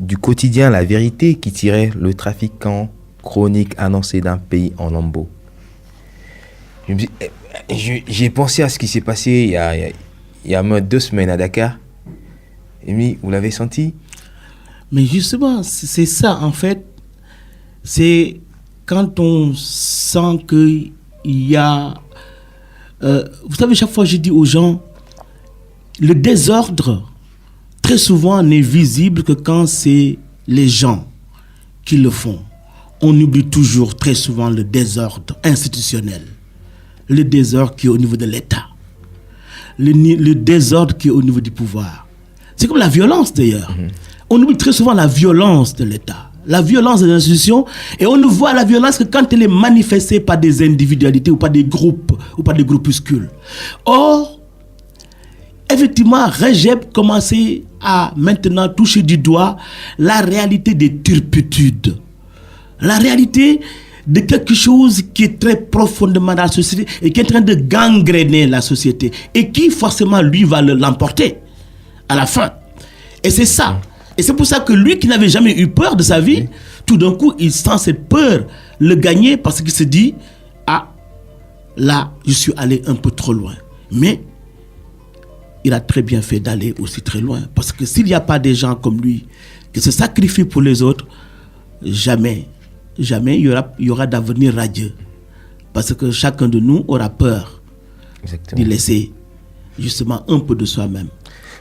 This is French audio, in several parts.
du quotidien La Vérité qui tirait le trafiquant chronique annoncé d'un pays en lambeaux. J'ai pensé à ce qui s'est passé il y a 2 semaines à Dakar. Amy, vous l'avez senti? Mais justement, c'est ça en fait. C'est quand on sent qu'il y a... vous savez, chaque fois je dis aux gens, le désordre, très souvent, n'est visible que quand c'est les gens qui le font. On oublie toujours très souvent le désordre institutionnel, le désordre qui est au niveau de l'État, le désordre qui est au niveau du pouvoir. C'est comme la violence d'ailleurs. On oublie très souvent la violence de l'État, la violence des institutions, et on ne voit la violence que quand elle est manifestée par des individualités ou par des groupes ou par des groupuscules. Or, effectivement, Recep commençait à maintenant toucher du doigt la réalité des turpitudes, la réalité de quelque chose qui est très profondément dans la société et qui est en train de gangréner la société et qui forcément lui va l'emporter à la fin. Et c'est ça. Et c'est pour ça que lui qui n'avait jamais eu peur de sa vie, tout d'un coup il sent cette peur le gagner parce qu'il se dit, ah, là je suis allé un peu trop loin. Mais il a très bien fait d'aller aussi très loin. Parce que s'il n'y a pas des gens comme lui qui se sacrifient pour les autres, jamais il y aura d'avenir radieux. Parce que chacun de nous aura peur d'y laisser justement un peu de soi-même.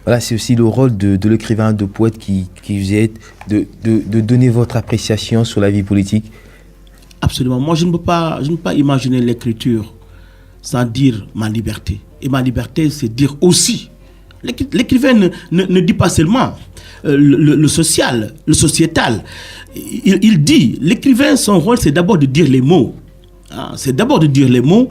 Voilà, c'est aussi le rôle de l'écrivain, de poète qui vous êtes, de donner votre appréciation sur la vie politique. Absolument. Moi, je ne peux pas imaginer l'écriture sans dire ma liberté. Et ma liberté, c'est dire aussi. L'écrivain ne dit pas seulement le social, le sociétal. Il dit, l'écrivain, son rôle, c'est d'abord de dire les mots. C'est d'abord de dire les mots,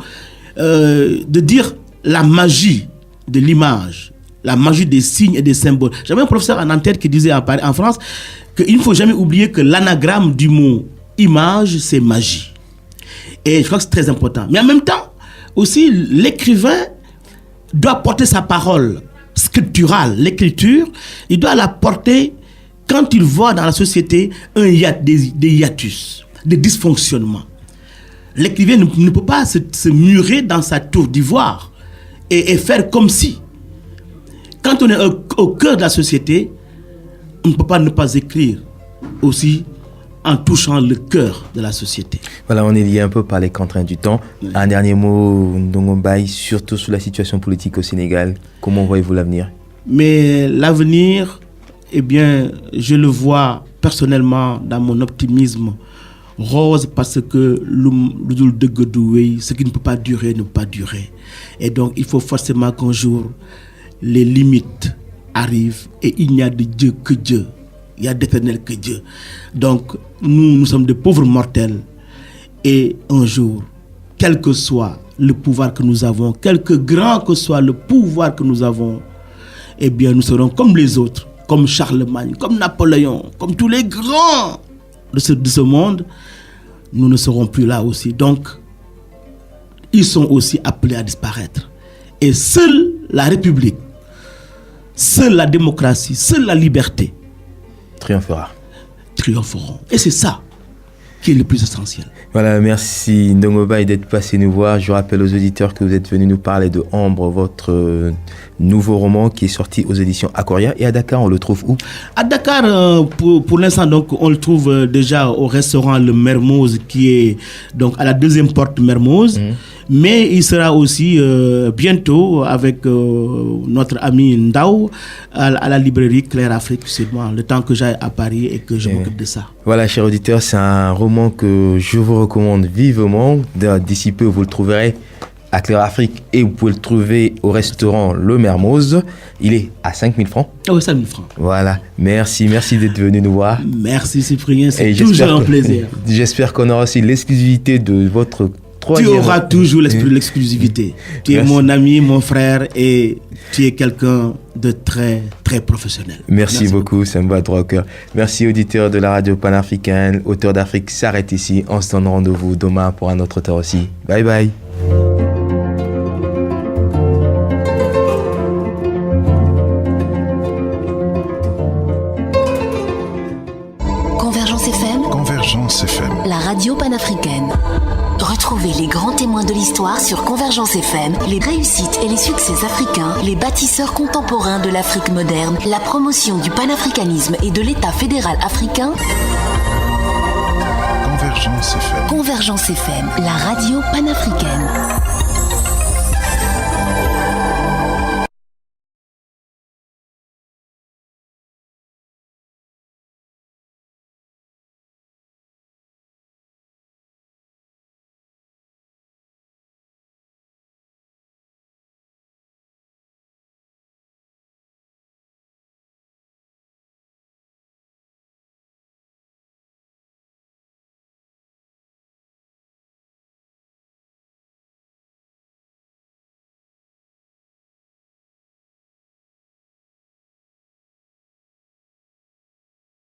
de dire la magie de l'image, la magie des signes et des symboles. J'avais un professeur en tête qui disait en France qu'il ne faut jamais oublier que l'anagramme du mot image, c'est magie. Et je crois que c'est très important. Mais en même temps, aussi, l'écrivain doit porter sa parole scripturale, l'écriture, il doit la porter quand il voit dans la société des hiatus, des dysfonctionnements. L'écrivain ne peut pas se murer dans sa tour d'ivoire et faire comme si. Quand on est au cœur de la société, on ne peut pas ne pas écrire aussi en touchant le cœur de la société. Voilà, on est lié un peu par les contraintes du temps. Oui. Un dernier mot, Ndongo Mbaye, surtout sur la situation politique au Sénégal. Comment voyez-vous l'avenir? Mais l'avenir, eh bien, je le vois personnellement dans mon optimisme rose parce que ce qui ne peut pas durer ne peut pas durer. Et donc, il faut forcément qu'un jour, les limites arrivent et il n'y a de Dieu que Dieu. Il y a d'éternel que Dieu. Donc, nous sommes des pauvres mortels. Et un jour, quel que soit le pouvoir que nous avons, quelque grand que soit le pouvoir que nous avons, eh bien, nous serons comme les autres, comme Charlemagne, comme Napoléon, comme tous les grands de ce monde. Nous ne serons plus là aussi. Donc, ils sont aussi appelés à disparaître. Et seule la République, seule la démocratie, seule la liberté triompheront. Et c'est ça qui est le plus essentiel. Voilà, merci Ndongo Mbaye d'être passé nous voir. Je rappelle aux auditeurs que vous êtes venus nous parler de Ambre, votre nouveau roman qui est sorti aux éditions Aquaria. Et à Dakar, on le trouve où? À Dakar, pour l'instant, donc, on le trouve déjà au restaurant Le Mermoz, qui est donc à la 2e porte Mermoz. Mais il sera aussi bientôt avec notre ami Ndao à la librairie Claire Afrique, seulement le temps que j'aille à Paris et que je m'occupe de ça. Voilà, chers auditeurs, c'est un roman que je vous recommande vivement. D'ici peu, vous le trouverez à Claire Afrique et vous pouvez le trouver au restaurant Le Mermoz. Il est à 5 000 francs. Oh, 5 000 francs. Voilà, merci d'être venu nous voir. Merci Cyprien, c'est toujours un plaisir. J'espère qu'on aura aussi l'exclusivité de votre... Tu auras toujours l'exclusivité. Tu es mon ami, mon frère et tu es quelqu'un de très, très professionnel. Merci beaucoup, ça me va droit au cœur. Merci auditeurs de la radio panafricaine. Auteur d'Afrique s'arrête ici. On se donne rendez-vous demain pour un autre auteur aussi. Bye bye. Convergence FM, Convergence FM, la radio panafricaine. Retrouvez les grands témoins de l'histoire sur Convergence FM, les réussites et les succès africains, les bâtisseurs contemporains de l'Afrique moderne, la promotion du panafricanisme et de l'État fédéral africain. Convergence FM. Convergence FM, la radio panafricaine.